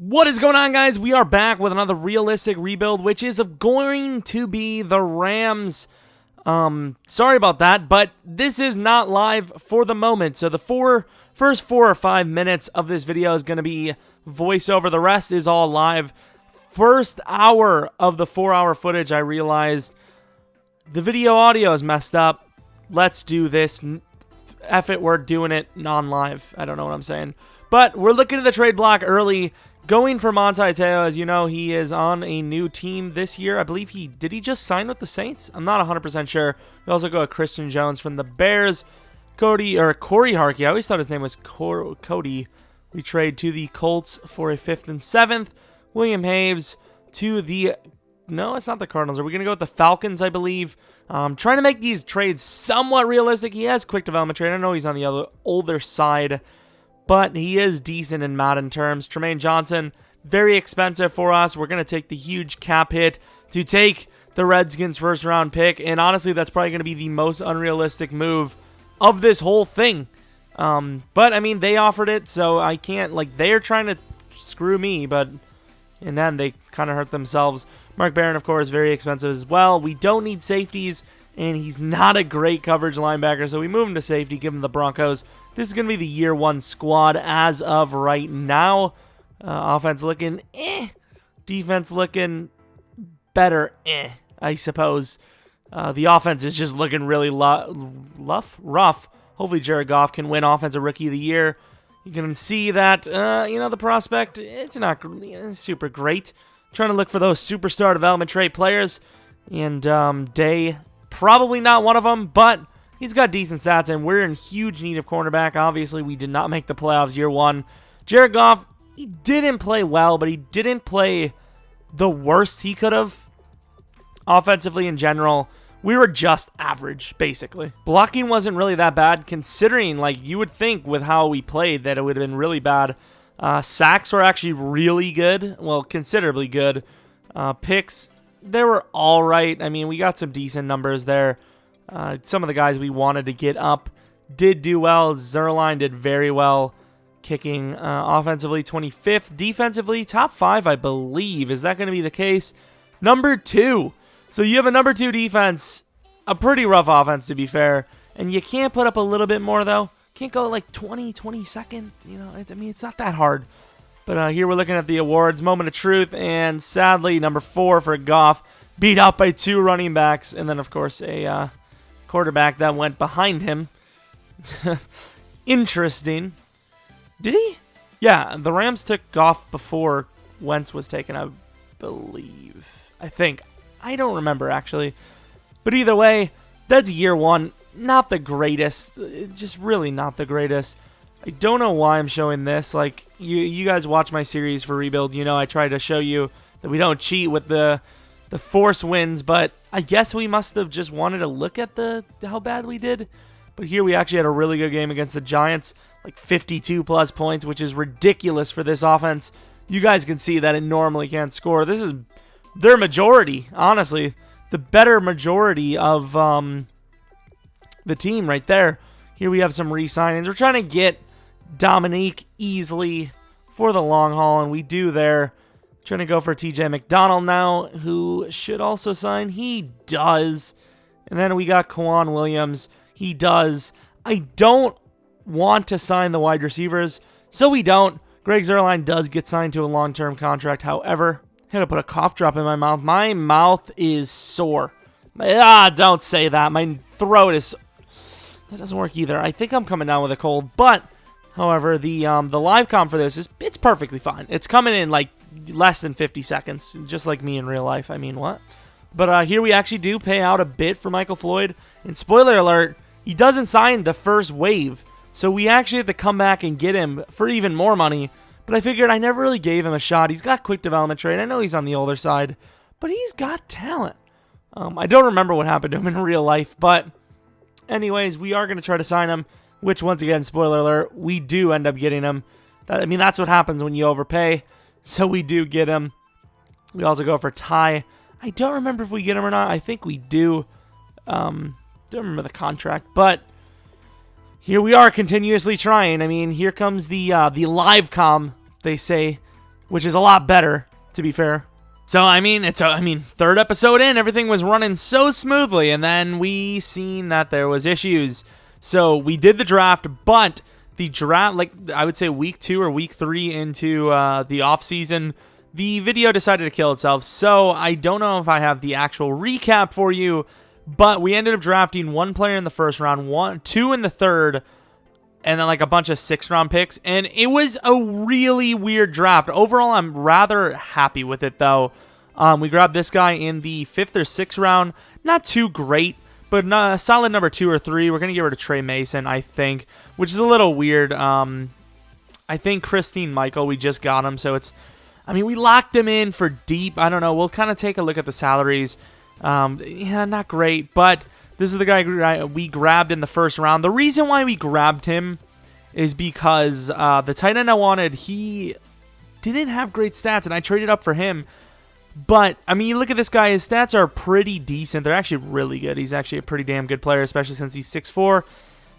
What is going on, guys? We are back with another realistic rebuild, which is going to be the Rams. Sorry about that, but this is not live for the moment. So the first 4 or 5 minutes of this video is going to be voiceover. The rest is all live. First hour of the 4-hour footage, I realized the video audio is messed up. Let's do this. F it, we're doing it non-live. I don't know what I'm saying. But we're looking at the trade block early. Going for Monte Teo, as you know, he is on a new team this year. I believe did he just sign with the Saints? I'm not 100% sure. We also go with Christian Jones from the Bears. Corey Harkey. I always thought his name was Cody. We trade to the Colts for a 5th and 7th. William Haves to the... No, it's not the Cardinals. Are we going to go with the Falcons, I believe? Trying to make these trades somewhat realistic. He has quick development trade. I know he's on the older side, but he is decent in Madden terms. Tremaine Johnson, very expensive for us. We're going to take the huge cap hit to take the Redskins' first-round pick, and honestly, that's probably going to be the most unrealistic move of this whole thing. But, I mean, they offered it, so I can't, they're trying to screw me, but in the end, they kind of hurt themselves. Mark Barron, of course, very expensive as well. We don't need safeties, and he's not a great coverage linebacker, so we move him to safety, give him the Broncos. This is going to be the year one squad as of right now. Offense looking defense looking better I suppose. The offense is just looking really rough. Hopefully Jared Goff can win Offensive Rookie of the Year. You can see that, the prospect, it's not super great. Trying to look for those superstar development trait players. And Day, probably not one of them, but he's got decent stats, and we're in huge need of cornerback. Obviously, we did not make the playoffs year one. Jared Goff, he didn't play well, but he didn't play the worst he could have. Offensively in general, we were just average, basically. Blocking wasn't really that bad, considering, you would think with how we played that it would have been really bad. Sacks were actually really good. Well, considerably good. Picks, they were all right. I mean, we got some decent numbers there. Some of the guys we wanted to get up did do well. Zerline did very well. Kicking offensively 25th. Defensively, top 5, I believe. Is that going to be the case? Number 2. So you have a number 2 defense. A pretty rough offense, to be fair. And you can't put up a little bit more, though. Can't go 22nd. I mean, it's not that hard. But here we're looking at the awards. Moment of truth. And sadly, number 4 for Goff. Beat out by 2 running backs. And then, of course, a quarterback that went behind him. Interesting. Did he? Yeah, the Rams took Goff before Wentz was taken, I believe. I think. I don't remember, actually. But either way, that's year one. Not the greatest. Just really not the greatest. I don't know why I'm showing this. You guys watch my series for Rebuild. I try to show you that we don't cheat with the force wins, but I guess we must have just wanted to look at how bad we did. But here we actually had a really good game against the Giants, 52 plus points, which is ridiculous for this offense. You guys can see that it normally can't score. This is their majority, honestly. The better majority of the team right there. Here we have some re-signings. We're trying to get Dominique easily for the long haul, and we do there. Trying to go for TJ McDonald now, who should also sign. He does. And then we got Kwan Williams. He does. I don't want to sign the wide receivers, so we don't. Greg Zuerlein does get signed to a long-term contract. However, I had to put a cough drop in my mouth. My mouth is sore. Don't say that. My throat is... That doesn't work either. I think I'm coming down with a cold, but... However, the live comm for this it's perfectly fine. It's coming in less than 50 seconds, just like me in real life. I mean, what? But here we actually do pay out a bit for Michael Floyd. And spoiler alert, he doesn't sign the first wave. So we actually have to come back and get him for even more money. But I figured I never really gave him a shot. He's got quick development trade. I know he's on the older side, but he's got talent. I don't remember what happened to him in real life, but anyways, we are going to try to sign him. Which, once again, spoiler alert, we do end up getting him. That's what happens when you overpay. So we do get him. We also go for Ty. I don't remember if we get him or not. I think we do. Don't remember the contract. But here we are continuously trying. I mean, here comes the live comm, they say. which is a lot better, to be fair. So, I mean, third episode in, everything was running so smoothly, and then we seen that there was issues. So, we did the draft, but the draft, like, I would say week 2 or week 3 into the off-season, the video decided to kill itself. So, I don't know if I have the actual recap for you, but we ended up drafting 1 player in the first round, 2 in the third, and then like a bunch of 6th-round picks, and it was a really weird draft. Overall, I'm rather happy with it, though. We grabbed this guy in the 5th or 6th round. Not too great, but a solid number 2 or 3. We're going to get rid of Trey Mason, I think, which is a little weird. I think Christine Michael, we just got him, so it's... I mean, we locked him in for deep. I don't know. We'll kind of take a look at the salaries. Yeah, not great, but... This is the guy we grabbed in the first round. The reason why we grabbed him is because the tight end I wanted, he didn't have great stats, and I traded up for him. But, I mean, you look at this guy, his stats are pretty decent. They're actually really good. He's actually a pretty damn good player, especially since he's 6'4".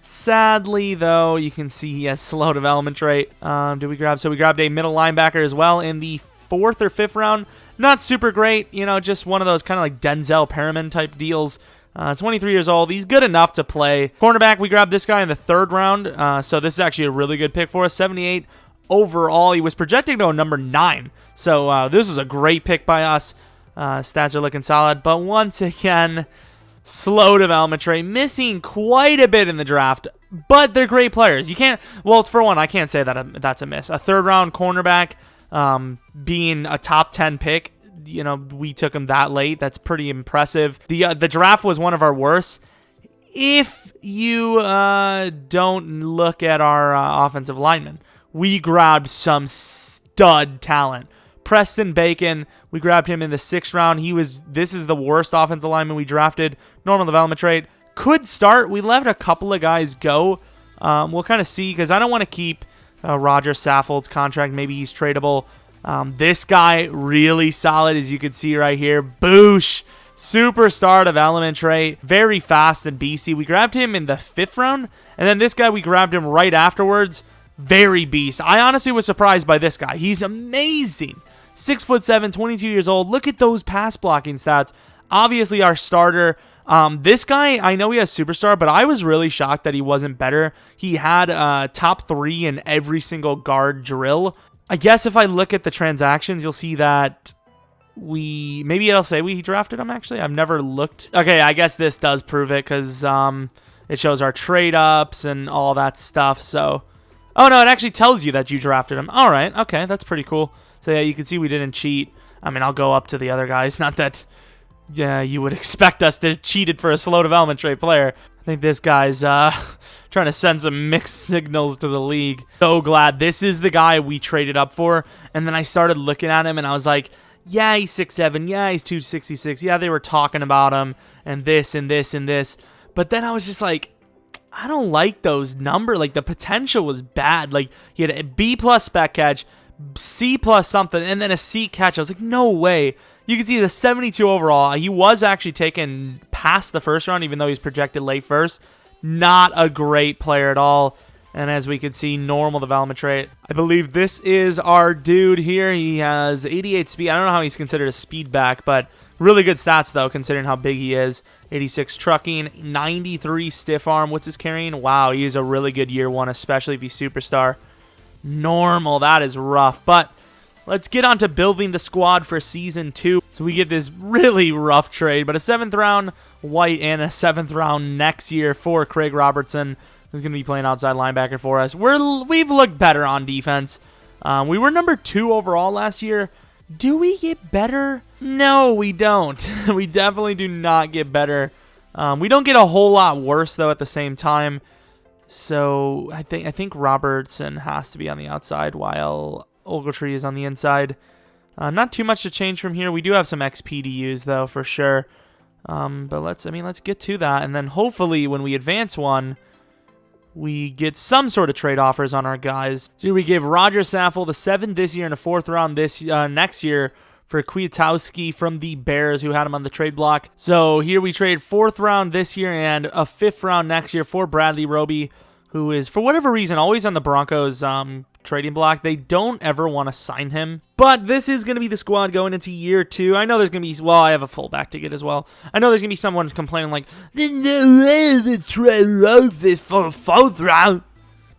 Sadly, though, you can see he has slow development rate. So we grabbed a middle linebacker as well in the 4th or 5th round. Not super great, you know, just one of those kind of like Denzel Perriman type deals. 23 years old. He's good enough to play. Cornerback, we grabbed this guy in the 3rd round. So this is actually a really good pick for us. 78 overall. He was projected to go number 9. So this is a great pick by us. Stats are looking solid. But once again, slow development rate. Missing quite a bit in the draft. But they're great players. You can't... Well, for one, I can't say that that's a miss. A 3rd round cornerback being a top 10 pick. You know, we took him that late. That's pretty impressive. The draft was one of our worst. If you don't look at our offensive linemen, we grabbed some stud talent. Preston Bacon, we grabbed him in the 6th round. This is the worst offensive lineman we drafted. Normal development rate. Could start. We let a couple of guys go. We'll kind of see, because I don't want to keep Roger Saffold's contract. Maybe he's tradable. This guy, really solid, as you can see right here. Boosh! Superstar development trait. Very fast and beastie. We grabbed him in the 5th round, and then this guy, we grabbed him right afterwards. Very beast. I honestly was surprised by this guy. He's amazing. 6'7", 22 years old. Look at those pass blocking stats. Obviously, our starter. This guy, I know he has superstar, but I was really shocked that he wasn't better. He had top 3 in every single guard drill. I guess if I look at the transactions, you'll see that maybe it'll say we drafted him, actually. I've never looked. Okay, I guess this does prove it, because it shows our trade ups and all that stuff. So, oh no, it actually tells you that you drafted him. All right, okay, that's pretty cool. So yeah, you can see we didn't cheat. I mean, I'll go up to the other guys. Not that, yeah, you would expect us to cheat it for a slow development trait player. I think this guy's trying to send some mixed signals to the league. So glad this is the guy we traded up for. And then I started looking at him, and I was like, yeah, he's 6'7". Yeah, he's 266. Yeah, they were talking about him and this and this and this. But then I was just like, I don't like those numbers. Like, the potential was bad. Like, he had a B+ spec catch, C+ something, and then a C catch. I was like, no way. You can see the 72 overall. He was actually taken past the 1st round, even though he's projected late first. Not a great player at all. And as we can see, normal development trait. I believe this is our dude here. He has 88 speed. I don't know how he's considered a speed back, but really good stats, though, considering how big he is. 86 trucking, 93 stiff arm. What's his carrying? Wow, he is a really good year 1, especially if he's superstar. Normal. That is rough. But let's get on to building the squad for Season 2. So we get this really rough trade, but a 7th round White and a 7th round next year for Craig Robertson, who's going to be playing outside linebacker for us. We've looked better on defense. We were number 2 overall last year. Do we get better? No, we don't. We definitely do not get better. We don't get a whole lot worse, though, at the same time. So I think Robertson has to be on the outside while Ogletree is on the inside. Not too much to change from here. We do have some XP to use, though, for sure. But let's get to that, and then hopefully when we advance one, we get some sort of trade offers on our guys. So we give Roger Saffold a 7th this year and a 4th round next year for Kwiatkowski from the Bears, who had him on the trade block. So here we trade 4th round this year and a 5th round next year for Bradley Roby, who is, for whatever reason, always on the Broncos trading block. They don't ever want to sign him. But this is going to be the squad going into year 2. I know there's going to be, well, I have a fullback to get as well. I know there's going to be someone complaining like, there's no way to trade this for a 4th round.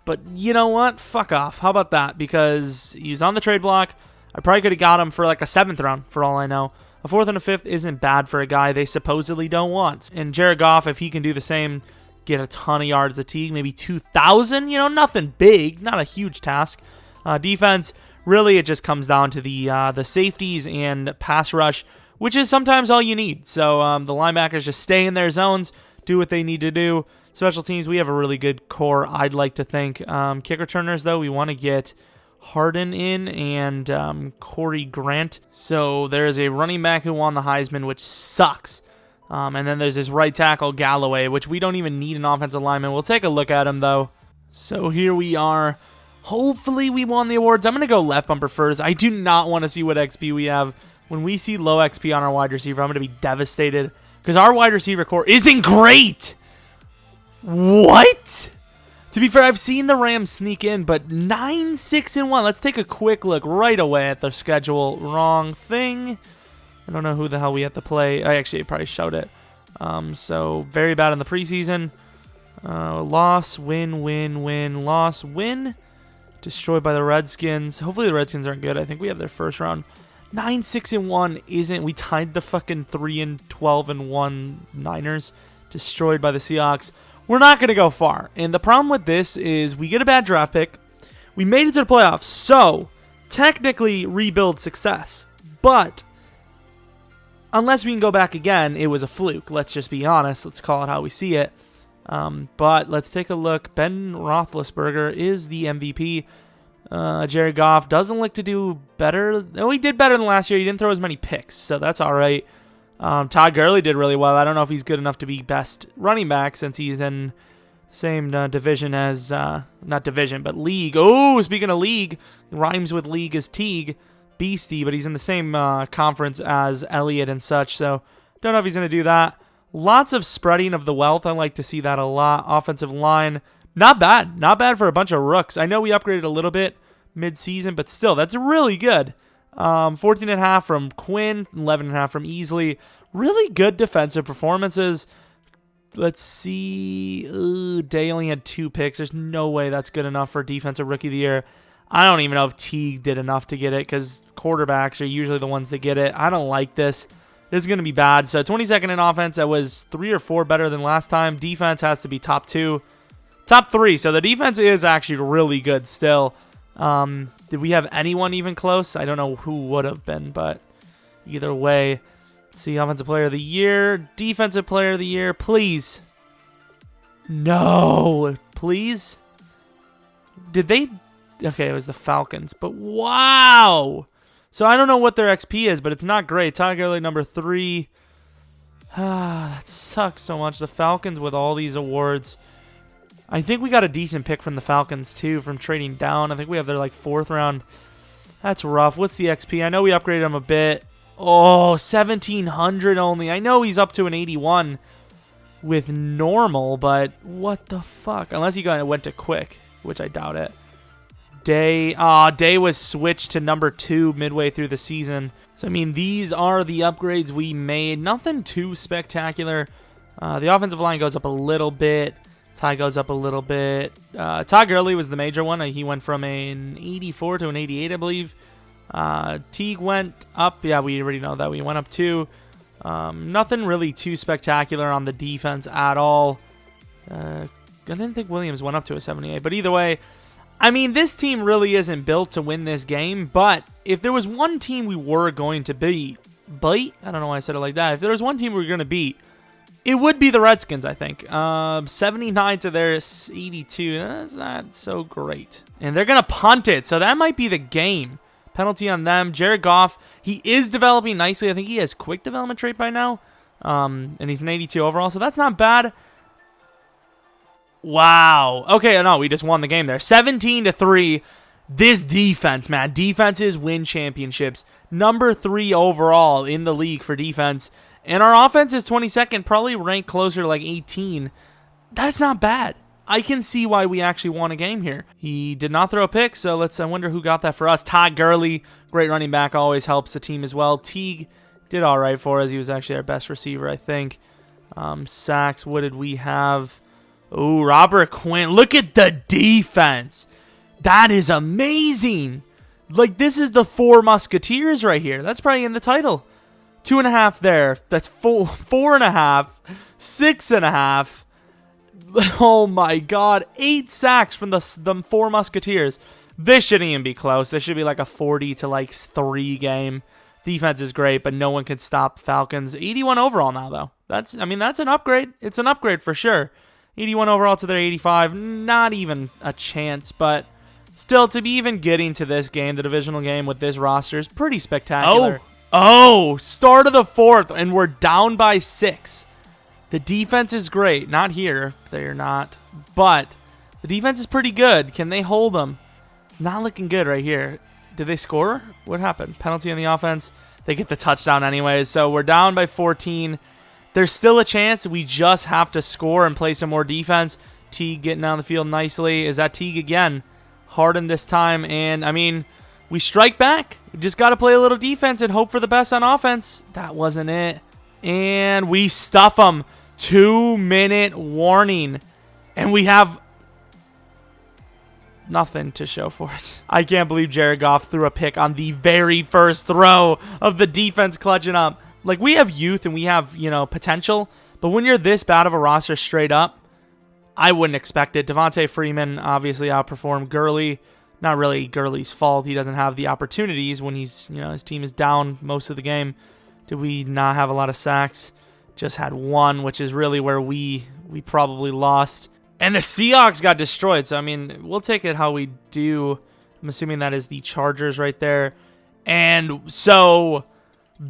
But you know what? Fuck off. How about that? Because he was on the trade block. I probably could have got him for like a 7th round, for all I know. A 4th and a 5th isn't bad for a guy they supposedly don't want. And Jared Goff, if he can do the same, get a ton of yards a Teague, maybe 2,000, nothing big, not a huge task. Defense, really it just comes down to the safeties and pass rush, which is sometimes all you need. So the linebackers just stay in their zones, do what they need to do. Special teams, we have a really good core, I'd like to think. Kick returners, though, we want to get Harden in and Corey Grant. So there's a running back who won the Heisman, which sucks. And then there's this right tackle, Galloway, which we don't even need an offensive lineman. We'll take a look at him, though. So here we are. Hopefully we won the awards. I'm going to go left bumper first. I do not want to see what XP we have. When we see low XP on our wide receiver, I'm going to be devastated because our wide receiver core isn't great. What? To be fair, I've seen the Rams sneak in, but 9-6-1. Let's take a quick look right away at their schedule. Wrong thing. I don't know who the hell we have to play. I actually probably showed it. So very bad in the preseason. Loss, win, loss, win. Destroyed by the Redskins. Hopefully the Redskins aren't good. I think we have their first round. 9-6-1 isn't. We tied the fucking 3-12-1 Niners. Destroyed by the Seahawks. We're not going to go far. And the problem with this is we get a bad draft pick. We made it to the playoffs. So, technically, rebuild success. But, unless we can go back again, it was a fluke. Let's just be honest. Let's call it how we see it. But, let's take a look. Ben Roethlisberger is the MVP. Jared Goff doesn't look to do better. No, he did better than last year. He didn't throw as many picks. So, that's all right. Todd Gurley did really well. I don't know if he's good enough to be best running back since he's in the same division as, not division, but league. Oh, speaking of league, rhymes with league is Teague, Beastie, but he's in the same conference as Elliott and such, so don't know if he's going to do that. Lots of spreading of the wealth. I like to see that a lot. Offensive line, not bad. Not bad for a bunch of rooks. I know we upgraded a little bit mid-season, but still, that's really good. 14.5 from Quinn, 11.5 from Easley. Really good defensive performances. Let's see. Day only had 2 picks. There's no way that's good enough for Defensive Rookie of the Year. I don't even know if Teague did enough to get it because quarterbacks are usually the ones that get it. I don't like this. This is going to be bad. So 22nd in offense. That was 3 or 4 better than last time. Defense has to be top 2. Top 3. So the defense is actually really good still. Did we have anyone even close? I don't know who would have been, but either way. Let's see, Offensive Player of the Year, Defensive Player of the Year, please. No, please. Did they? Okay, it was the Falcons, but wow. So I don't know what their XP is, but it's not great. Todd Gurley, number 3. That sucks so much. The Falcons with all these awards. I think we got a decent pick from the Falcons, too, from trading down. I think we have their, 4th round. That's rough. What's the XP? I know we upgraded him a bit. Oh, 1,700 only. I know he's up to an 81 with normal, but what the fuck? Unless he went to quick, which I doubt it. Day was switched to number 2 midway through the season. So, I mean, these are the upgrades we made. Nothing too spectacular. The offensive line goes up a little bit. Ty goes up a little bit. Todd Gurley was the major one. He went from an 84 to an 88, I believe. Teague went up. Yeah, we already know that. We went up too. Nothing really too spectacular on the defense at all. I didn't think Williams went up to a 78. But either way, I mean, this team really isn't built to win this game. But if there was one team we were going to beat, I don't know why I said it like that. If there was one team we were going to beat, it would be the Redskins, I think. 79 to their 82. That's not so great. And they're going to punt it, so that might be the game. Penalty on them. Jared Goff, he is developing nicely. I think he has quick development trait by now. And he's an 82 overall, so that's not bad. Wow. Okay, no, we just won the game there. 17-3. This defense, man. Defenses win championships. Number 3 overall in the league for defense. And our offense is 22nd, probably ranked closer to 18. That's not bad. I can see why we actually won a game here. He did not throw a pick, so I wonder who got that for us. Todd Gurley, great running back, always helps the team as well. Teague did all right for us. He was actually our best receiver, I think. Sacks, what did we have? Oh, Robert Quinn. Look at the defense. That is amazing. Like, this is the Four Musketeers right here. That's probably in the title. 2.5 there. That's 4.5. 6.5. Oh my God. 8 sacks from the Four Musketeers. This shouldn't even be close. This should be like a 40 to like 3 game. Defense is great, but no one can stop Falcons. 81 overall now, though. That's an upgrade. It's an upgrade for sure. 81 overall to their 85. Not even a chance, but still, to be even getting to this game, the divisional game with this roster, is pretty spectacular. Oh, start of the 4th, and we're down by 6. The defense is great. Not here. They're not. But the defense is pretty good. Can they hold them? It's not looking good right here. Did they score? What happened? Penalty on the offense. They get the touchdown anyways. So we're down by 14. There's still a chance. We just have to score and play some more defense. Teague getting down the field nicely. Is that Teague again? Harden this time. And, I mean, we strike back. We just got to play a little defense and hope for the best on offense. That wasn't it. And we stuff them. 2-minute warning. And we have nothing to show for it. I can't believe Jared Goff threw a pick on the very first throw of the defense clutching up. Like, we have youth and we have, potential. But when you're this bad of a roster straight up, I wouldn't expect it. Devontae Freeman obviously outperformed Gurley. Not really Gurley's fault. He doesn't have the opportunities when he's, his team is down most of the game. Did we not have a lot of sacks? Just had 1, which is really where we probably lost. And the Seahawks got destroyed. So, I mean, we'll take it how we do. I'm assuming that is the Chargers right there. And so,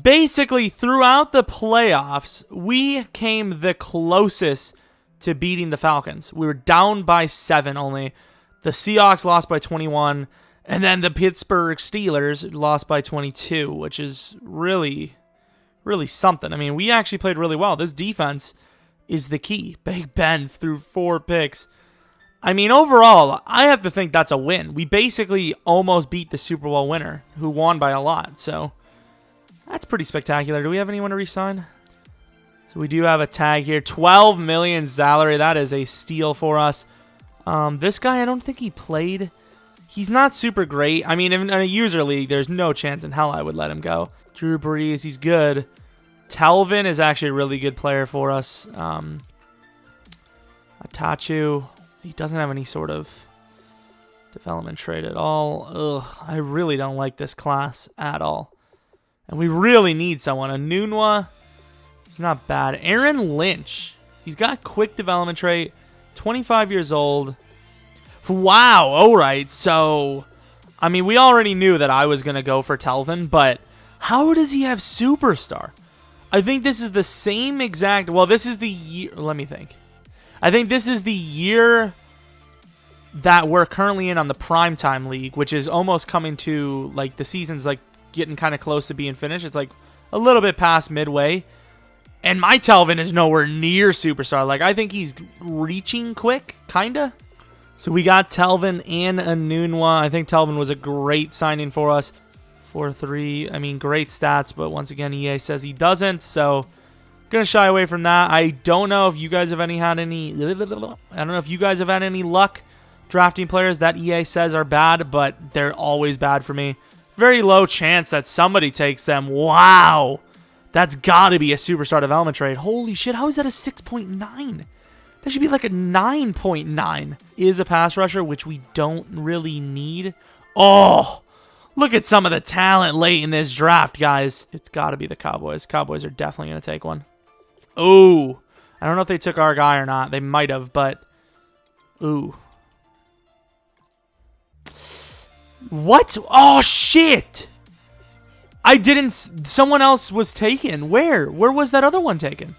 basically, throughout the playoffs, we came the closest to beating the Falcons. We were down by 7 only. The Seahawks lost by 21. And then the Pittsburgh Steelers lost by 22, which is really something. I mean, we actually played really well. This defense is the key. Big Ben threw 4 picks. I mean, overall, I have to think that's a win. We basically almost beat the Super Bowl winner, who won by a lot. So, that's pretty spectacular. Do we have anyone to re-sign? So, we do have a tag here. $12 million salary. That is a steal for us. This guy, I don't think he played. He's not super great. I mean, in a user league, there's no chance in hell I would let him go. Drew Brees, he's good. Telvin is actually a really good player for us. Atachu, he doesn't have any sort of development trait at all. Ugh, I really don't like this class at all. And we really need someone. Anunwa, he's not bad. Aaron Lynch, he's got quick development trait. 25 years old. Wow, all right. So, I mean, we already knew that I was going to go for Telvin, but how does he have superstar? I think this is the same exact... Well, this is the year... Let me think. I think this is the year that we're currently in on the Primetime League, which is almost coming to, like, the season's, like, getting kind of close to being finished. It's, like, a little bit past midway. And my Telvin is nowhere near superstar. Like, I think he's reaching quick, kind of. So we got Telvin and Anunwa. I think Telvin was a great signing for us. 4-3. I mean, great stats, but once again, EA says he doesn't, so gonna shy away from that. I don't know if you guys have had any luck drafting players that EA says are bad, but they're always bad for me. Very low chance that somebody takes them. Wow. That's gotta be a superstar development trade. Holy shit, how is that a 6.9? That should be like a 9.9. Is a pass rusher, which we don't really need. Oh, look at some of the talent late in this draft, guys. It's got to be the Cowboys. Cowboys are definitely going to take one. Ooh. I don't know if they took our guy or not. They might have, but... Ooh. What? Oh, shit! I didn't... Someone else was taken. Where? Where was that other one taken?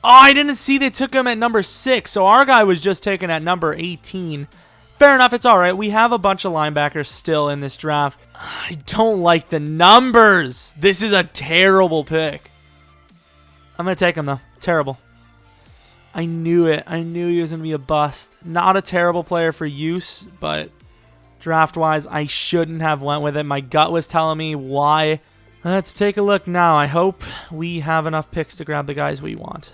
Oh, I didn't see they took him at number 6, so our guy was just taken at number 18. Fair enough, it's all right. We have a bunch of linebackers still in this draft. I don't like the numbers. This is a terrible pick. I'm going to take him, though. Terrible. I knew it. I knew he was going to be a bust. Not a terrible player for use, but draft-wise, I shouldn't have went with it. My gut was telling me why. Let's take a look now. I hope we have enough picks to grab the guys we want.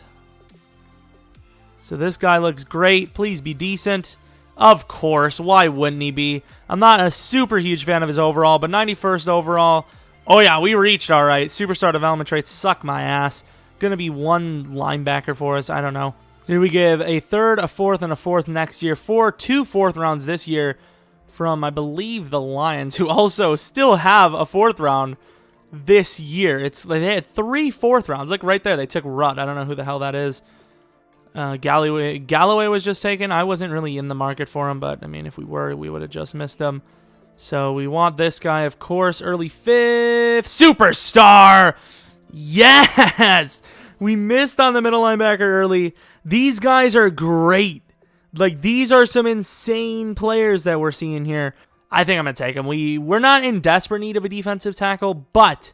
So this guy looks great. Please be decent. Of course. Why wouldn't he be? I'm not a super huge fan of his overall, but 91st overall. Oh, yeah, we reached all right. Superstar development traits suck my ass. Going to be one linebacker for us. I don't know. So we give a third, a fourth, and a fourth next year. 2 fourth rounds this year from, I believe, the Lions, who also still have a 4th round this year. They had 3 4th rounds. Look right there. They took Rudd. I don't know who the hell that is. Galloway was just taken. I wasn't really in the market for him, but I mean, if we were, we would have just missed him. So we want this guy, of course. Early 5th. Superstar! Yes! We missed on the middle linebacker early. These guys are great. Like, these are some insane players that we're seeing here. I think I'm going to take him. We're not in desperate need of a defensive tackle, but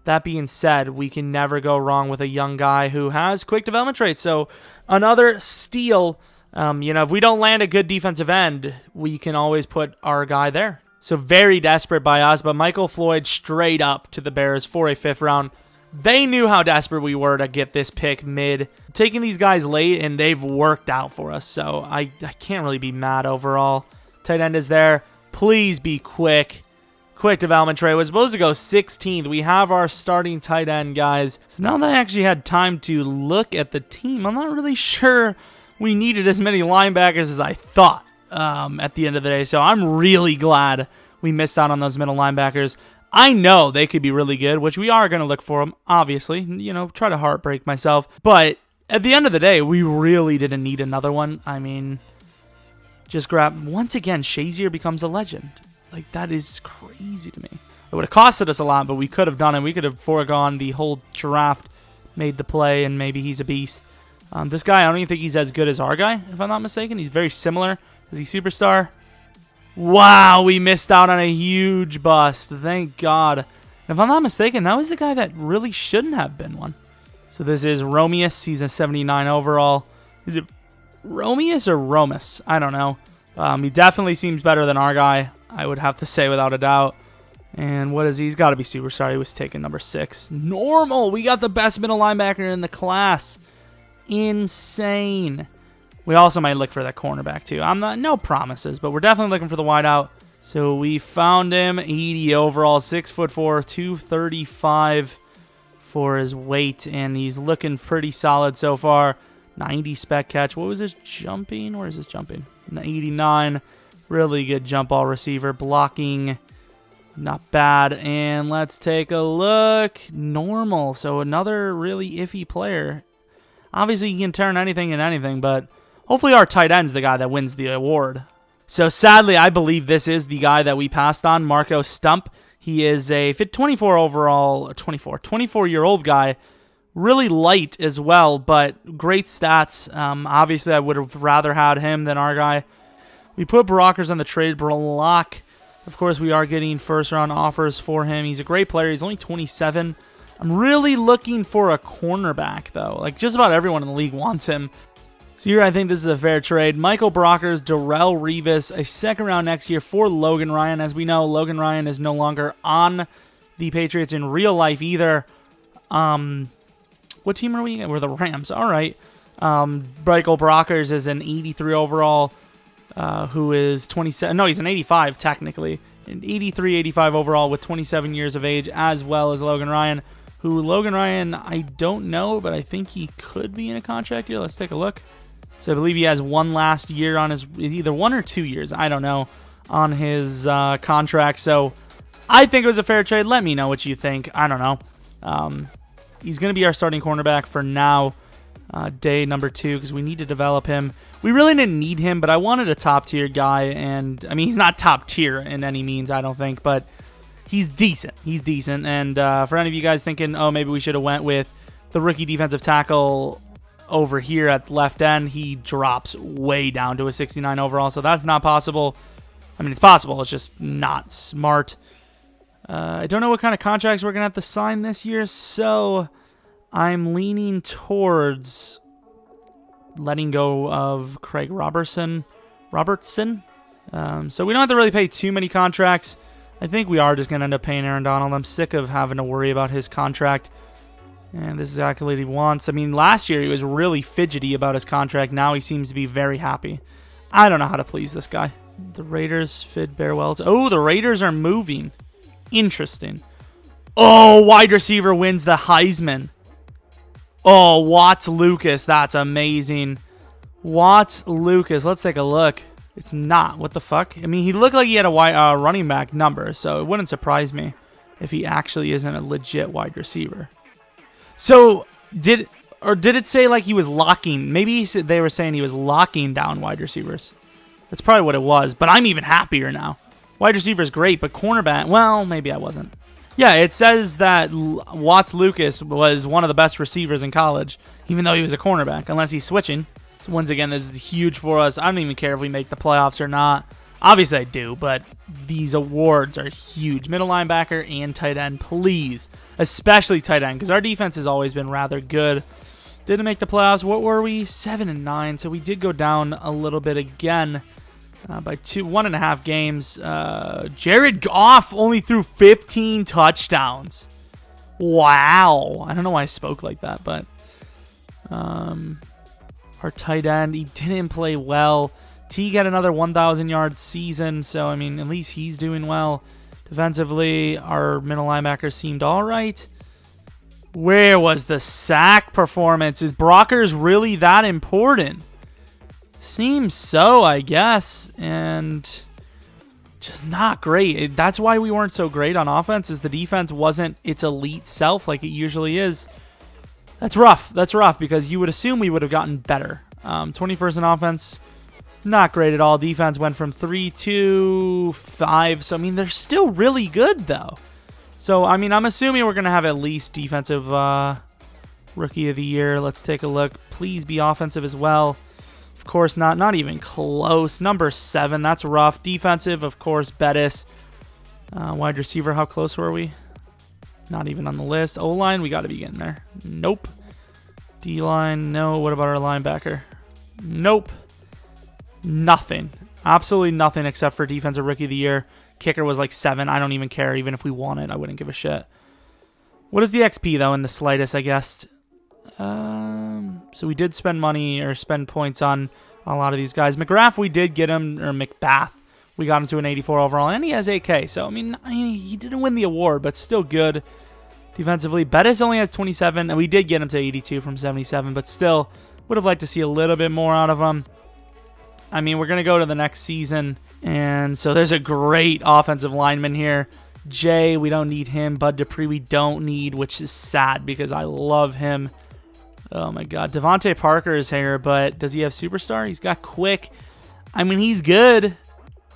that being said, we can never go wrong with a young guy who has quick development traits. So another steal. If we don't land a good defensive end, we can always put our guy there. So very desperate by us, but Michael Floyd straight up to the Bears for a 5th round. They knew how desperate we were to get this pick mid. Taking these guys late, and they've worked out for us. So I can't really be mad overall. Tight end is there. Please be quick. Quick development trait. Was supposed to go 16th. We have our starting tight end, guys. So now that I actually had time to look at the team, I'm not really sure we needed as many linebackers as I thought at the end of the day. So I'm really glad we missed out on those middle linebackers. I know they could be really good, which we are going to look for them, obviously. Try to heartbreak myself. But at the end of the day, we really didn't need another one. I mean, just grab... Once again, Shazier becomes a legend. Like, that is crazy to me. It would have costed us a lot, but we could have done it. We could have foregone the whole draft, made the play, and maybe he's a beast. This guy, I don't even think he's as good as our guy, if I'm not mistaken. He's very similar. Is he superstar? Wow, we missed out on a huge bust. Thank God. If I'm not mistaken, that was the guy that really shouldn't have been one. So this is Romeus. He's a 79 overall. Is it Romeus or Romus? I don't know. He definitely seems better than our guy, I would have to say without a doubt. And what is he? He's got to be superstar. He was taken number 6. Normal. We got the best middle linebacker in the class. Insane. We also might look for that cornerback too. No promises, but we're definitely looking for the wideout. So we found him. 80 overall, 6'4", 235 for his weight, and he's looking pretty solid so far. 90 spec catch. What was his jumping? Where is his jumping? 89. Really good jump ball receiver. Blocking, not bad. And let's take a look. Normal. So another really iffy player. Obviously, he can turn anything into anything, but hopefully our tight end's the guy that wins the award. So sadly, I believe this is the guy that we passed on, Marco Stump. He is a 24-year-old guy. Really light as well, but great stats. Obviously, I would have rather had him than our guy. We put Brockers on the trade block. Of course, we are getting first-round offers for him. He's a great player. He's only 27. I'm really looking for a cornerback, though. Like, just about everyone in the league wants him. So here, I think this is a fair trade. Michael Brockers, Darrell Revis, a 2nd round next year for Logan Ryan. As we know, Logan Ryan is no longer on the Patriots in real life either. What team are we? We're the Rams. All right. Michael Brockers is an 83 overall, who is 27. No, he's an 85 technically. An 83, 85 overall with 27 years of age, as well as Logan Ryan. Logan Ryan, I don't know, but I think he could be in a contract year. Let's take a look. So I believe he has one last year on his, either 1 or 2 years, I don't know, on his contract. So I think it was a fair trade. Let me know what you think. I don't know. He's going to be our starting cornerback for now, day number 2, because we need to develop him. We really didn't need him, but I wanted a top-tier guy, and, I mean, he's not top-tier in any means, I don't think, but he's decent. He's decent, and for any of you guys thinking, oh, maybe we should have went with the rookie defensive tackle over here at left end, he drops way down to a 69 overall, so that's not possible. I mean, it's possible. It's just not smart. I don't know what kind of contracts we're going to have to sign this year, so I'm leaning towards letting go of Craig Robertson. So we don't have to really pay too many contracts. I think we are just going to end up paying Aaron Donald. I'm sick of having to worry about his contract. And this is exactly what he wants. I mean, last year he was really fidgety about his contract. Now he seems to be very happy. I don't know how to please this guy. The Raiders fit bear well. Oh, the Raiders are moving. Interesting. Oh, wide receiver wins the Heisman. Oh, Watts Lucas. That's amazing. Watts Lucas. Let's take a look. It's not. What the fuck? I mean, he looked like he had a running back number, so it wouldn't surprise me if he actually isn't a legit wide receiver. So, did it say like he was locking? Maybe they were saying he was locking down wide receivers. That's probably what it was, but I'm even happier now. Wide receiver is great, but cornerback, well, maybe I wasn't. Yeah, it says that Watts Lucas was one of the best receivers in college, even though he was a cornerback, unless he's switching. So once again, this is huge for us. I don't even care if we make the playoffs or not. Obviously I do, but these awards are huge. Middle linebacker and tight end, please. Especially tight end, because our defense has always been rather good. Didn't make the playoffs. What were we? 7-9. So we did go down a little bit again by 1.5 games. Jared Goff only threw 15 touchdowns. Wow. I don't know why I spoke like that, but our tight end, he didn't play well. Teague had another 1,000-yard season, so, I mean, at least he's doing well. Defensively, our middle linebacker seemed all right. Where was the sack performance? Is Brockers really that important? Seems so, I guess, and just not great. That's why we weren't so great on offense, is the defense wasn't its elite self like it usually is. That's rough. That's rough, because you would assume we would have gotten better. 21st in offense, not great at all. Defense went from 3 to 5. So, I mean, they're still really good, though. So, I mean, I'm assuming we're going to have at least defensive rookie of the year. Let's take a look. Please be offensive as well. Of course, not even close. Number 7, that's rough. Defensive, of course, Bettis. Wide receiver, how close were we? Not even on the list. O-line, we got to be getting there. Nope. D-line, no. What about our linebacker? Nope. Nothing. Absolutely nothing except for defensive rookie of the year. Kicker was like 7. I don't even care. Even if we won it, I wouldn't give a shit. What is the XP, though, in the slightest, I guess? So we did spend money or spend points on a lot of these guys. McGrath, we did get him, or McBath. We got him to an 84 overall, and he has 8K. So, I mean, he didn't win the award, but still good defensively. Bettis only has 27, and we did get him to 82 from 77, but still would have liked to see a little bit more out of him. I mean, we're going to go to the next season, and so there's a great offensive lineman here. Jay, we don't need him. Bud Dupree, we don't need, which is sad because I love him. Oh, my God. Devontae Parker is here, but does he have superstar? He's got quick. I mean, he's good.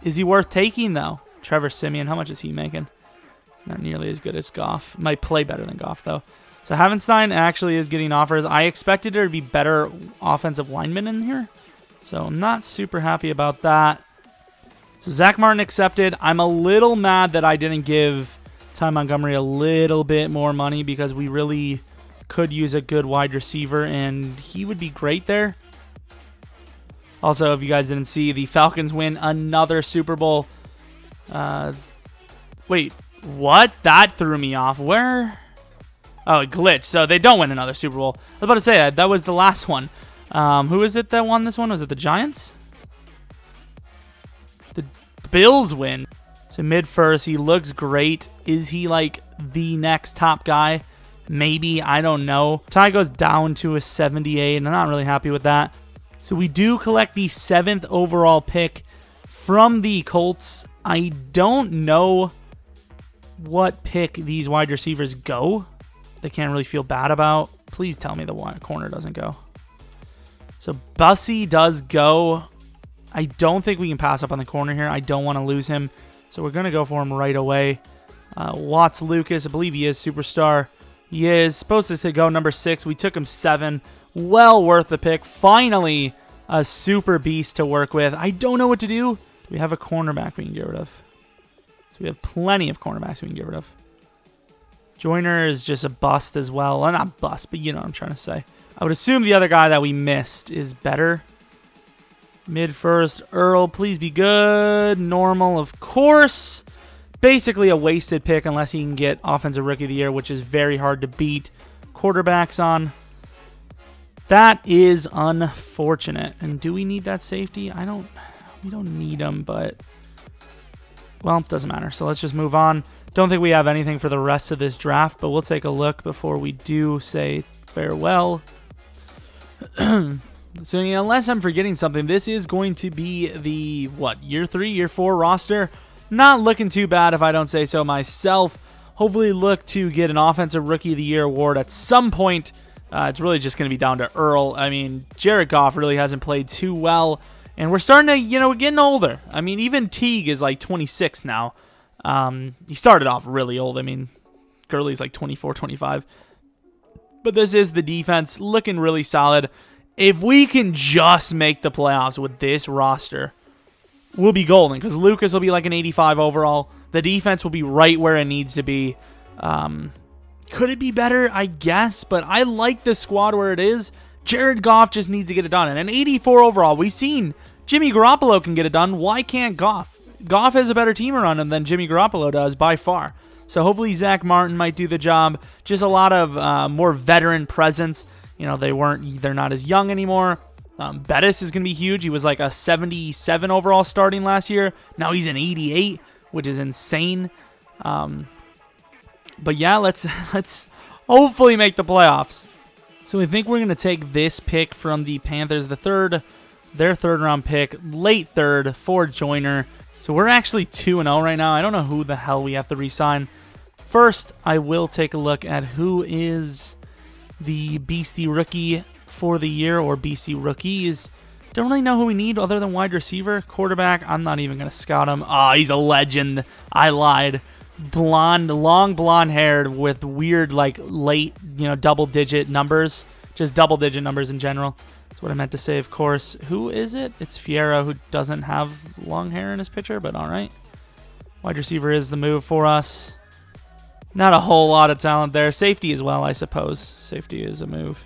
Is he worth taking, though? Trevor Siemian, how much is he making? He's not nearly as good as Goff. Might play better than Goff, though. So Havenstein actually is getting offers. I expected there to be better offensive linemen in here, so I'm not super happy about that. So Zach Martin accepted. I'm a little mad that I didn't give Ty Montgomery a little bit more money because we really could use a good wide receiver, and he would be great there. Also, if you guys didn't see, the Falcons win another Super Bowl. Wait, what? That threw me off. Where? Oh, it glitched. So they don't win another Super Bowl. I was about to say that was the last one. Who is it that won this one? Was it the Giants? The Bills win. So mid-first, he looks great. Is he like the next top guy? Maybe. I don't know. Ty goes down to a 78, and I'm not really happy with that. So we do collect the 7th overall pick from the Colts. I don't know what pick these wide receivers go. They can't really feel bad about. Please tell me the corner doesn't go. So Bussy does go. I don't think we can pass up on the corner here. I don't want to lose him. So we're going to go for him right away. Watts Lucas, I believe he is superstar. He is supposed to go number 6. We took him 7. Well worth the pick. Finally, a super beast to work with. I don't know what to do. Do we have a cornerback we can get rid of? So we have plenty of cornerbacks we can get rid of. Joyner is just a bust as well. Well, not bust, but you know what I'm trying to say. I would assume the other guy that we missed is better. Mid first, Earl, please be good. Normal, of course. Basically a wasted pick unless he can get Offensive Rookie of the Year, which is very hard to beat quarterbacks on. That is unfortunate. And do we need that safety? We don't need him, but well, it doesn't matter. So let's just move on. Don't think we have anything for the rest of this draft, but we'll take a look before we do say farewell. So unless I'm forgetting something, this is going to be the, year 3, year 4 roster. Not looking too bad if I don't say so myself. Hopefully look to get an Offensive Rookie of the Year award at some point. It's really just going to be down to Earl. I mean, Jared Goff really hasn't played too well. And we're starting to, we're getting older. I mean, even Teague is like 26 now. He started off really old. I mean, Gurley's like 24, 25. But this is the defense looking really solid. If we can just make the playoffs with this roster, we'll be golden. Because Lucas will be like an 85 overall. The defense will be right where it needs to be. Could it be better? I guess. But I like the squad where it is. Jared Goff just needs to get it done. And an 84 overall, we've seen Jimmy Garoppolo can get it done. Why can't Goff? Goff has a better team around him than Jimmy Garoppolo does by far. So hopefully Zach Martin might do the job. Just a lot of more veteran presence. They're not as young anymore. Bettis is going to be huge. He was like a 77 overall starting last year. Now he's an 88, which is insane. But yeah, let's hopefully make the playoffs. So I think we're going to take this pick from the Panthers, their third round pick, late third for Joyner. So we're actually 2-0 right now. I don't know who the hell we have to re-sign. First, I will take a look at who is the Beastie Rookie for the year, or Beastie Rookies. Don't really know who we need other than wide receiver. Quarterback, I'm not even going to scout him. Oh, he's a legend. I lied. Long blonde hair with weird, like, late, double-digit numbers. Just double-digit numbers in general. That's what I meant to say, of course. Who is it? It's Fiero, who doesn't have long hair in his picture, but all right. Wide receiver is the move for us. Not a whole lot of talent there. Safety as well, I suppose. Safety is a move.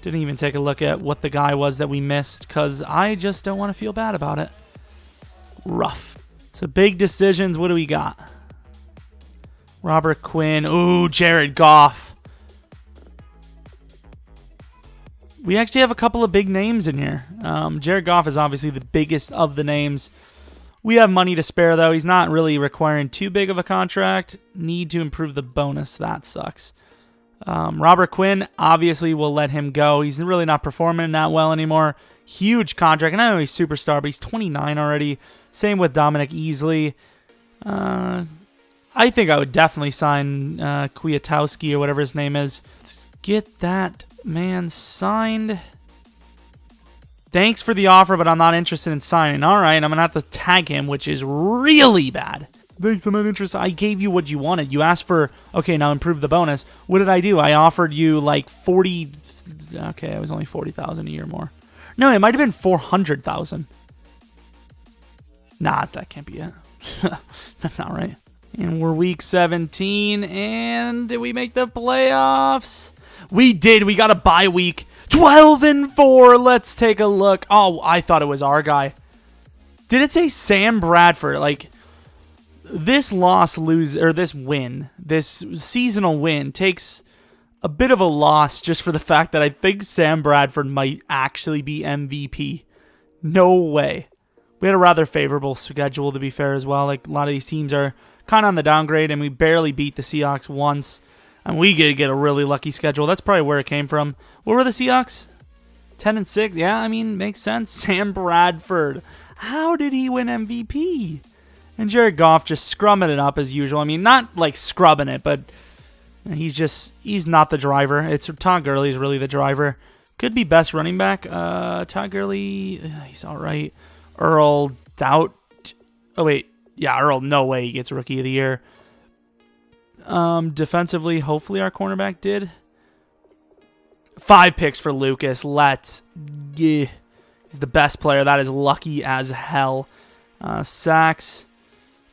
Didn't even take a look at what the guy was that we missed, because I just don't want to feel bad about it. Rough. So big decisions. What do we got? Robert Quinn. Ooh, Jared Goff. We actually have a couple of big names in here. Jared Goff is obviously the biggest of the names. We have money to spare, though. He's not really requiring too big of a contract. Need to improve the bonus. That sucks. Robert Quinn, obviously, we'll let him go. He's really not performing that well anymore. Huge contract. And I know he's superstar, but he's 29 already. Same with Dominic Easley. I think I would definitely sign Kwiatkowski or whatever his name is. Let's get that man signed. Thanks for the offer, but I'm not interested in signing. All right, I'm going to have to tag him, which is really bad. Thanks, I'm not interested. I gave you what you wanted. You asked for, okay, now improve the bonus. What did I do? I offered you like 40. Okay, it was only 40,000 a year more. No, it might have been 400,000. Nah, that can't be it. That's not right. And we're week 17, and did we make the playoffs? We did. We got a bye week. 12-4. Let's take a look. Oh, I thought it was our guy. Did it say Sam Bradford? Like, this this win, this seasonal win, takes a bit of a loss just for the fact that I think Sam Bradford might actually be MVP. No way. We had a rather favorable schedule, to be fair, as well. Like, a lot of these teams are kind of on the downgrade, and we barely beat the Seahawks once. And we get a really lucky schedule. That's probably where it came from. What were the Seahawks? 10-6? Yeah, I mean, makes sense. Sam Bradford. How did he win MVP? And Jared Goff just scrumming it up as usual. I mean, not like scrubbing it, but he's not the driver. It's Todd Gurley is really the driver. Could be best running back. Todd Gurley, he's all right. Earl, doubt. Oh, wait. Yeah, Earl, no way he gets Rookie of the Year. Defensively, hopefully our cornerback did. 5 picks for Lucas. Let's get. He's the best player. That is lucky as hell. Sacks.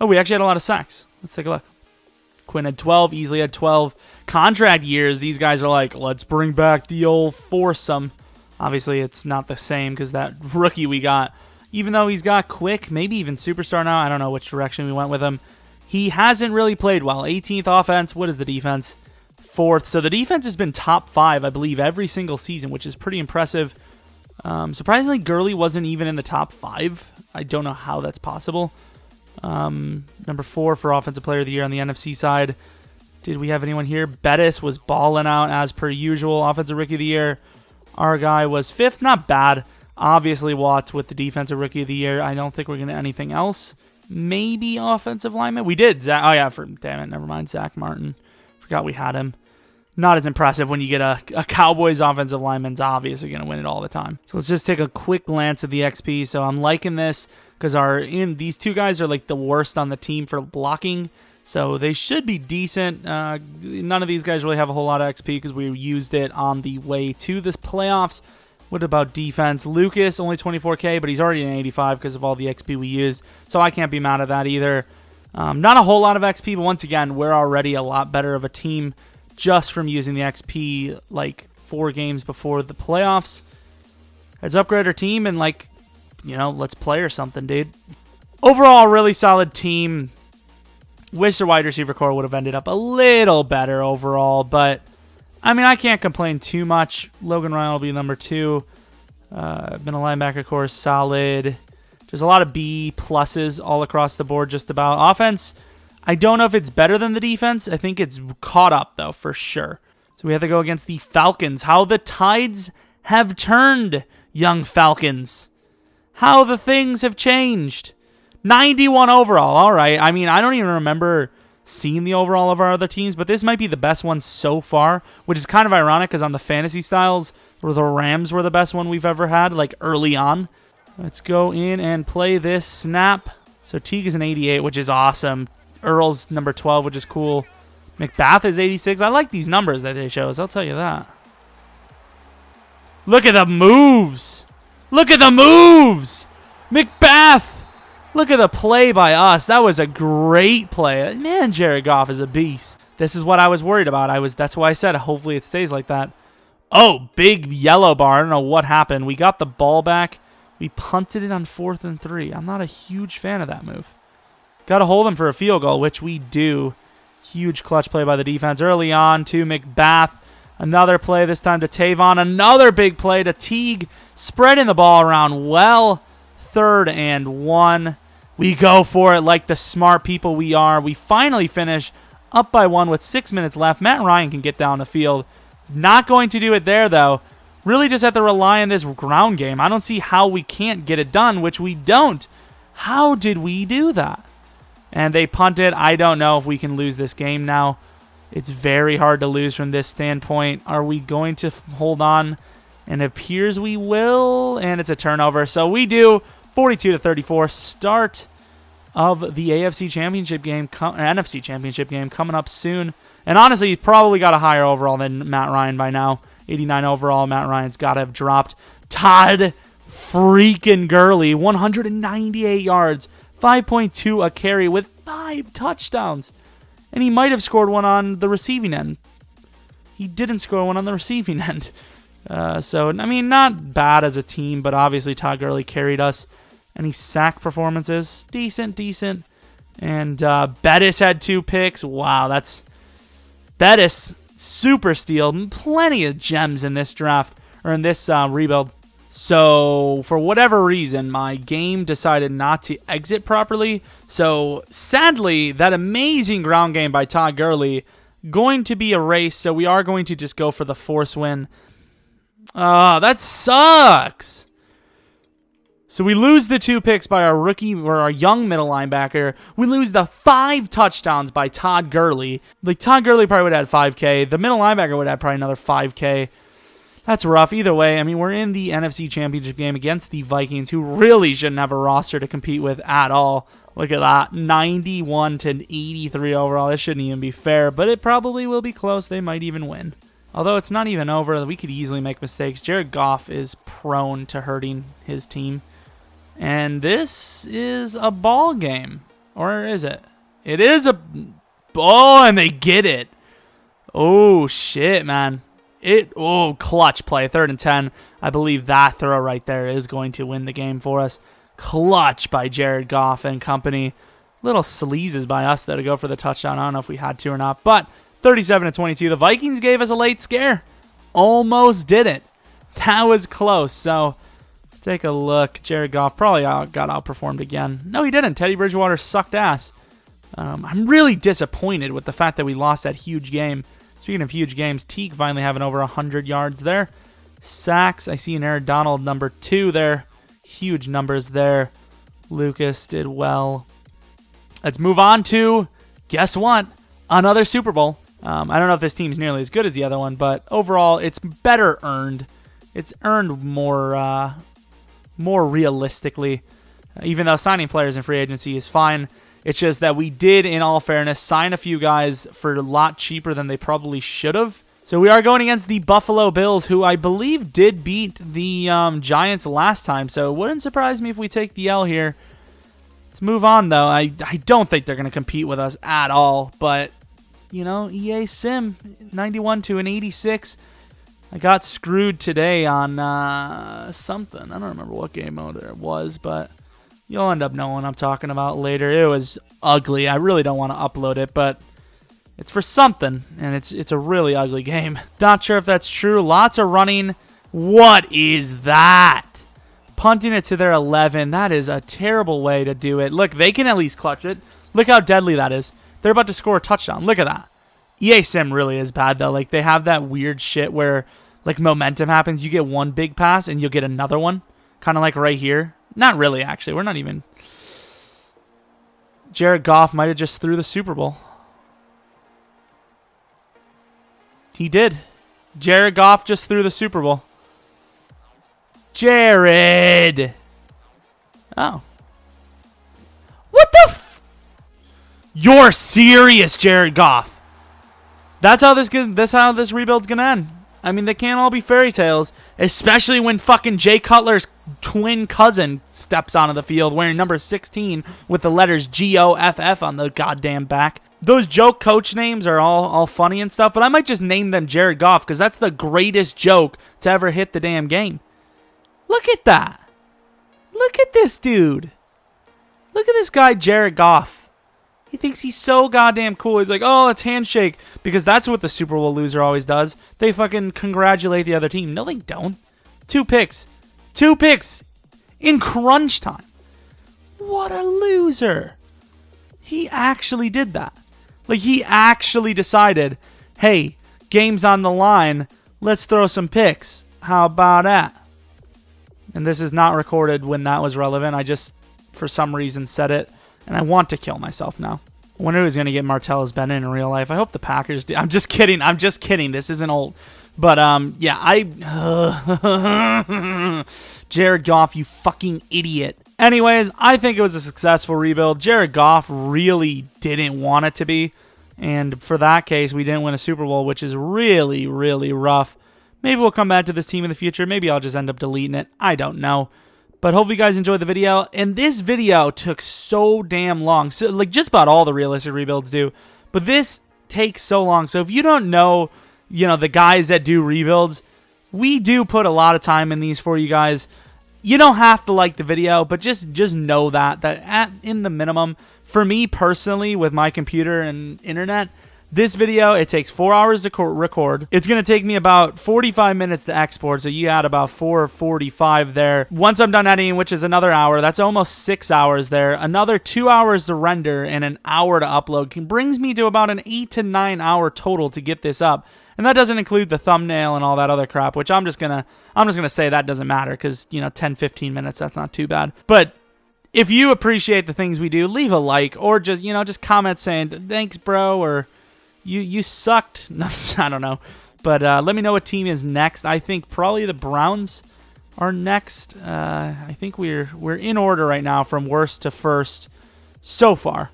Oh, we actually had a lot of sacks. Let's take a look. Quinn had 12. Easily had 12. Contract years, these guys are like, let's bring back the old foursome. Obviously, it's not the same because that rookie we got, even though he's got quick, maybe even superstar now, I don't know which direction we went with him, he hasn't really played well. 18th offense. What is the defense? 4th. So the defense has been top 5, I believe, every single season, which is pretty impressive. Surprisingly, Gurley wasn't even in the top 5. I don't know how that's possible. Number 4 for Offensive Player of the Year on the NFC side. Did we have anyone here? Bettis was balling out as per usual. Offensive Rookie of the Year. Our guy was 5th. Not bad. Obviously, Watts with the Defensive Rookie of the Year. I don't think we're going to anything else. Maybe Offensive Lineman. We did. Oh, yeah. Damn it. Never mind. Zach Martin. Forgot we had him. Not as impressive when you get a Cowboys offensive lineman's obviously going to win it all the time. So let's just take a quick glance at the XP. So I'm liking this because these two guys are like the worst on the team for blocking. So they should be decent. None of these guys really have a whole lot of XP because we used it on the way to this playoffs. What about defense? Lucas, only 24K, but he's already an 85 because of all the XP we used. So I can't be mad at that either. Not a whole lot of XP, but once again, we're already a lot better of a team just from using the XP like 4 games before the playoffs. Let's upgrade our team and let's play or something, dude. Overall, really solid team. Wish the wide receiver core would have ended up a little better overall, but I mean, I can't complain too much. Logan Ryan will be number 2. Middle linebacker core is solid. There's a lot of B pluses all across the board just about. Offense, I don't know if it's better than the defense. I think it's caught up, though, for sure. So we have to go against the Falcons. How the tides have turned, young Falcons. How the things have changed. 91 overall. All right. I mean, I don't even remember seeing the overall of our other teams, but this might be the best one so far, which is kind of ironic because on the fantasy styles, where the Rams were the best one we've ever had, like early on. Let's go in and play this snap. So Teague is an 88, which is awesome. Earl's number 12, which is cool. McBath is 86. I like these numbers that they show us, I'll tell you that. Look at the moves. Look at the moves. McBath. Look at the play by us. That was a great play. Man, Jared Goff is a beast. This is what I was worried about. That's why I said hopefully it stays like that. Oh, big yellow bar. I don't know what happened. We got the ball back. We punted it on 4th and 3. I'm not a huge fan of that move. Got to hold them for a field goal, which we do. Huge clutch play by the defense early on to McBath. Another play, this time to Tavon. Another big play to Teague. Spreading the ball around well. 3rd and 1. We go for it like the smart people we are. We finally finish up by 1 with 6 minutes left. Matt Ryan can get down the field. Not going to do it there, though. Really just have to rely on this ground game. I don't see how we can't get it done, which we don't. How did we do that? And they punted. I don't know if we can lose this game now. It's very hard to lose from this standpoint. Are we going to hold on? And it appears we will. And it's a turnover. So we do. 42-34. Start of the AFC Championship game, NFC Championship game coming up soon. And honestly, he probably got a higher overall than Matt Ryan by now. 89 overall. Matt Ryan's got to have dropped. Todd freaking Gurley, 198 yards. 5.2 a carry with 5 touchdowns. And he might have scored one on the receiving end. He didn't score one on the receiving end. So, I mean, not bad as a team, but obviously Todd Gurley carried us. Any sack performances? Decent. And Bettis had 2 picks. Wow, that's Bettis, super steal. Plenty of gems in this draft, or in this rebuild. So, for whatever reason, my game decided not to exit properly. So, sadly, that amazing ground game by Todd Gurley going to be erased. So, we are going to just go for the force win. That sucks. So, we lose the 2 picks by our rookie, or our young middle linebacker. We lose the 5 touchdowns by Todd Gurley. Like, Todd Gurley probably would have had 5K. The middle linebacker would have probably another 5K. That's rough. Either way, I mean, we're in the NFC Championship game against the Vikings, who really shouldn't have a roster to compete with at all. Look at that. 91-83 overall. This shouldn't even be fair, but it probably will be close. They might even win. Although it's not even over. We could easily make mistakes. Jared Goff is prone to hurting his team. And this is a ball game. Or is it? It is a... Oh, and they get it. Oh, shit, man. Clutch play. 3rd and 10. I believe that throw right there is going to win the game for us. Clutch by Jared Goff and company. Little sleazes by us, though, to go for the touchdown. I don't know if we had to or not. But 37-22. The Vikings gave us a late scare. Almost did it. That was close. So let's take a look. Jared Goff probably got outperformed again. No, he didn't. Teddy Bridgewater sucked ass. I'm really disappointed with the fact that we lost that huge game. Speaking of huge games, Teague finally having over 100 yards there. Sacks, I see an Aaron Donald number 2 there. Huge numbers there. Lucas did well. Let's move on to, guess what? Another Super Bowl. I don't know if this team's nearly as good as the other one, but overall, it's better earned. It's earned more realistically. Even though signing players in free agency is fine, it's just that we did, in all fairness, sign a few guys for a lot cheaper than they probably should have. So we are going against the Buffalo Bills, who I believe did beat the Giants last time. So it wouldn't surprise me if we take the L here. Let's move on, though. I don't think they're going to compete with us at all. But, you know, EA Sim, 91 to an 86. I got screwed today on something. I don't remember what game mode it was, but you'll end up knowing what I'm talking about later. It was ugly. I really don't want to upload it, but it's for something, and it's a really ugly game. Not sure if that's true. Lots of running. What is that? Punting it to their 11. That is a terrible way to do it. Look, they can at least clutch it. Look how deadly that is. They're about to score a touchdown. Look at that. EA Sim really is bad, though. Like, they have that weird shit where, like, momentum happens. You get one big pass, and you'll get another one. Kind of like right here. Not really, actually. We're not even... Jared Goff might have just threw the Super Bowl. He did. Jared Goff just threw the Super Bowl. Jared! Oh. What the f... You're serious, Jared Goff. That's how this rebuild's gonna end. I mean, they can't all be fairy tales, especially when fucking Jay Cutler's twin cousin steps onto the field wearing number 16 with the letters Goff on the goddamn back. Those joke coach names are all funny and stuff, but I might just name them Jared Goff because that's the greatest joke to ever hit the damn game. Look at that. Look at this dude. Look at this guy, Jared Goff. He thinks he's so goddamn cool. He's like, oh, it's handshake. Because that's what the Super Bowl loser always does. They fucking congratulate the other team. No, they don't. 2 picks. 2 picks in crunch time. What a loser. He actually did that. Like, he actually decided, hey, game's on the line. Let's throw some picks. How about that? And this is not recorded when that was relevant. I just, for some reason, said it. And I want to kill myself now. I wonder who's going to get Martellus Bennett in real life. I hope the Packers do. I'm just kidding. I'm just kidding. This isn't old. But, yeah, Jared Goff, you fucking idiot. Anyways, I think it was a successful rebuild. Jared Goff really didn't want it to be. And for that case, we didn't win a Super Bowl, which is really, really rough. Maybe we'll come back to this team in the future. Maybe I'll just end up deleting it. I don't know. But hopefully you guys enjoyed the video. And this video took so damn long. So, like, just about all the realistic rebuilds do. But this takes so long. So if you don't know, you know, the guys that do rebuilds, we do put a lot of time in these for you guys. You don't have to like the video, but just know that in the minimum, for me personally, with my computer and internet, this video, it takes 4 hours to record. It's going to take me about 45 minutes to export, so you add about 4:45 there. Once I'm done editing, which is another hour, that's almost 6 hours there. Another 2 hours to render and an hour to upload brings me to about an 8 to 9 hour total to get this up. And that doesn't include the thumbnail and all that other crap, which I'm just gonna say that doesn't matter because, you know, 10-15 minutes, that's not too bad. But if you appreciate the things we do, leave a like or just, you know, just comment saying thanks, bro, or you sucked. No, I don't know. But let me know what team is next. I think probably the Browns are next. I think we're in order right now from worst to first so far.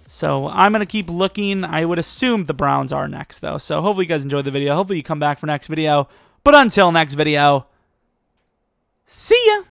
So I'm going to keep looking. I would assume the Browns are next, though. So hopefully you guys enjoyed the video. Hopefully you come back for next video. But until next video, see ya!